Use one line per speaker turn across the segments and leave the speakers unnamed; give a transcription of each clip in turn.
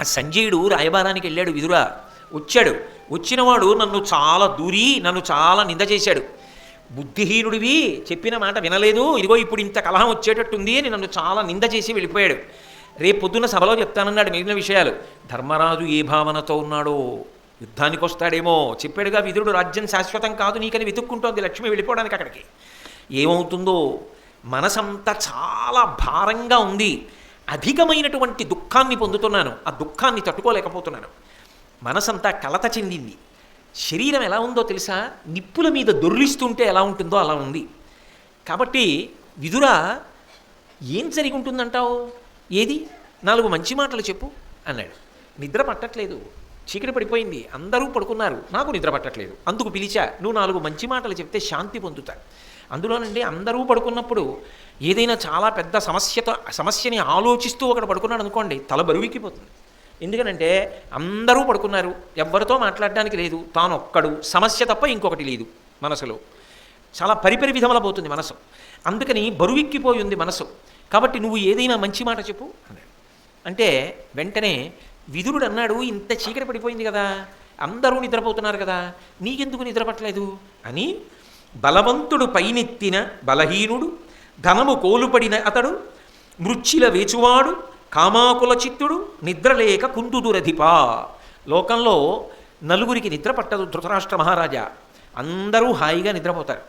ఆ సంజయుడు రాయబారానికి వెళ్ళాడు విదుర. వచ్చాడు. వచ్చినవాడు నన్ను చాలా నింద చేశాడు. బుద్ధిహీనుడివి, చెప్పిన మాట వినలేదు, ఇదిగో ఇప్పుడు ఇంత కలహం వచ్చేటట్టుంది అని నన్ను చాలా నింద చేసి వెళ్ళిపోయాడు. రేపు పొద్దున్న సభలో చెప్తానన్నాడు మిగిలిన విషయాలు. ధర్మరాజు ఏ భావనతో ఉన్నాడో, యుద్ధానికి వస్తాడేమో చెప్పాడుగా విదురుడు. రాజ్యం శాశ్వతం కాదు నీకని వెతుక్కుంటోంది లక్ష్మి వెళ్ళిపోవడానికి అక్కడికి. ఏమవుతుందో మనసంతా చాలా భారంగా ఉంది. అధికమైనటువంటి దుఃఖాన్ని పొందుతున్నాను, ఆ దుఃఖాన్ని తట్టుకోలేకపోతున్నాను. మనసంతా కలత చెందింది. శరీరం ఎలా ఉందో తెలుసా, నిప్పుల మీద దొర్లిస్తుంటే ఎలా ఉంటుందో అలా ఉంది. కాబట్టి విదుర, ఏం జరిగి ఉంటుందంటావు? ఏది 4 మంచి మాటలు చెప్పు అన్నాడు. నిద్ర పట్టట్లేదు, చీకటి పడిపోయింది, అందరూ పడుకున్నారు, నాకు నిద్ర పట్టట్లేదు, అందుకు పిలిచా. నువ్వు 4 మంచి మాటలు చెప్తే శాంతి పొందుతా. అందులోనండి అందరూ పడుకున్నప్పుడు ఏదైనా చాలా పెద్ద సమస్యని ఆలోచిస్తూ ఒకడు పడుకున్నాడు అనుకోండి, తల బరువెక్కిపోతుంది. ఎందుకనంటే అందరూ పడుకున్నారు, ఎవ్వరితో మాట్లాడడానికి లేదు, తాను ఒక్కడు, సమస్య తప్ప ఇంకొకటి లేదు మనసులో. చాలా పరిపరి విధముల పోతుంది మనసు. అందుకని బరువెక్కిపోయి ఉంది మనసు. కాబట్టి నువ్వు ఏదైనా మంచి మాట చెప్పు అన్నాడు. అంటే వెంటనే విదురుడు అన్నాడు, ఇంత చీకటి పడిపోయింది కదా, అందరూ నిద్రపోతున్నారు కదా, నీకెందుకు నిద్రపట్టలేదు అని. బలవంతుడు పైనెత్తిన బలహీనుడు, ధనము కోలుపడిన అతడు, మృచ్చిల వేచువాడు, కామాకుల చిత్తుడు, నిద్రలేక కుందుదురధిపా. లోకంలో నలుగురికి నిద్ర పట్టదు ధృతరాష్ట్ర మహారాజా. అందరూ హాయిగా నిద్రపోతారు,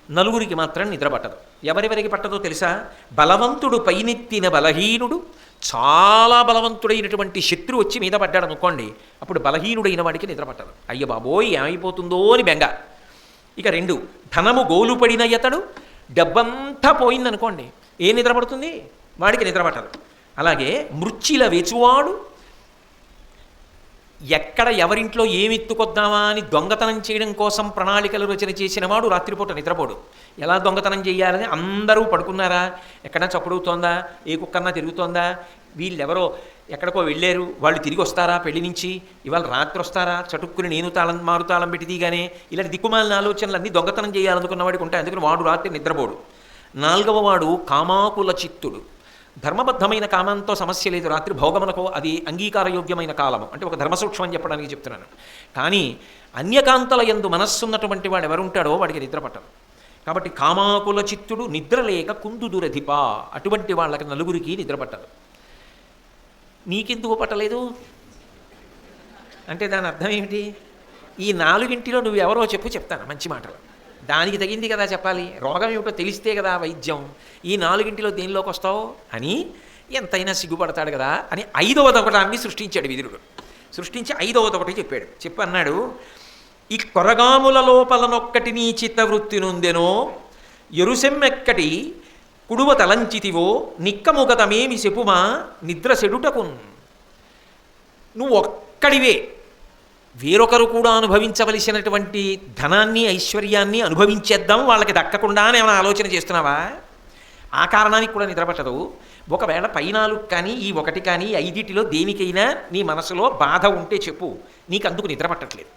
నలుగురికి మాత్రం నిద్ర పట్టదు. ఎవరెవరికి పట్టదో తెలుసా? బలవంతుడు పైనెత్తిన బలహీనుడు, చాలా బలవంతుడైనటువంటి శత్రువు వచ్చి మీద పడ్డాడు అనుకోండి, అప్పుడు బలహీనుడైన వాడికి నిద్ర పట్టదు. అయ్య బాబోయ్ ఏమైపోతుందో అని బెంగ. ఇక 2, ధనము గోలుపడిన ఇతడు, డబ్బంతా పోయిందనుకోండి, ఏ నిద్ర పడుతుంది? వాడికి నిద్ర పట్టదు. అలాగే మృచ్చిల వేచువాడు, ఎక్కడ ఎవరింట్లో ఏమి ఎత్తుకొద్దామా అని దొంగతనం చేయడం కోసం ప్రణాళికలు రచన చేసిన వాడు రాత్రిపూట నిద్రపోడు. ఎలా దొంగతనం చేయాలని అందరూ పడుకున్నారా, ఎక్కడన్నా చప్పుడవుతోందా, ఏ కుక్కన్నా తిరుగుతోందా, వీళ్ళెవరో ఎక్కడికో వెళ్ళారు, వాళ్ళు తిరిగి వస్తారా పెళ్లి నుంచి, ఇవాళ రాత్రి వస్తారా, చటుక్కుని నేను మారుతాళం పెట్టి తీగానే, ఇలాంటి దిక్కుమాలిన ఆలోచనలు అన్నీ దొంగతనం చేయాలనుకున్న వాడికి ఉంటాయి. అందుకని వాడు రాత్రి నిద్రపోడు. 4వ వాడు కామాకుల చిత్తుడు. ధర్మబద్ధమైన కామంతో సమస్య లేదు, రాత్రి భోగమునకు అది అంగీకారయోగ్యమైన కాలము, అంటే ఒక ధర్మసూక్ష్మం అని చెప్పడానికి చెప్తున్నాను. కానీ అన్యకాంతల యందు మనస్సున్నటువంటి వాడు ఎవరుంటాడో వాడికి నిద్ర పట్టదు. కాబట్టి కామాకుల చిత్తుడు, నిద్రలేక కుందుదురధిప, అటువంటి వాళ్ళకి నలుగురికి నిద్ర పట్టదు. నీకెందుకు పట్టలేదు అంటే దాని అర్థం ఏమిటి? ఈ 4ంటిలో నువ్వు ఎవరో చెప్తాను మంచి మాటలు. దానికి తగింది కదా చెప్పాలి, రోగం ఏమిటో తెలిస్తే కదా వైద్యం. ఈ 4ంటిలో దేనిలోకి వస్తావు అని ఎంతైనా సిగ్గుపడతాడు కదా అని 5వదొకటాన్ని సృష్టించాడు విదురుడు. సృష్టించి 5వదొకటి చెప్పాడు. అన్నాడు, ఈ కొరగాముల లోపలనొక్కటి నీ చిత్తవృత్తి నొందెనో, ఎరుసెమ్మెక్కటి కుడువ తలంచితివో, నిక్కముగతమేమి చెప్పుమా నిద్ర సెడుటకున్. నువ్వు ఒక్కడివే, వేరొకరు కూడా అనుభవించవలసినటువంటి ధనాన్ని ఐశ్వర్యాన్ని అనుభవించేద్దాం వాళ్ళకి దక్కకుండా అని ఏమైనా ఆలోచన చేస్తున్నావా? ఆ కారణానికి కూడా నిద్రపట్టదు. ఒకవేళ పై 4 కానీ ఈ 1 కానీ 5టిలో దేనికైనా నీ మనసులో బాధ ఉంటే చెప్పు, నీకు అందుకు నిద్ర పట్టట్లేదు.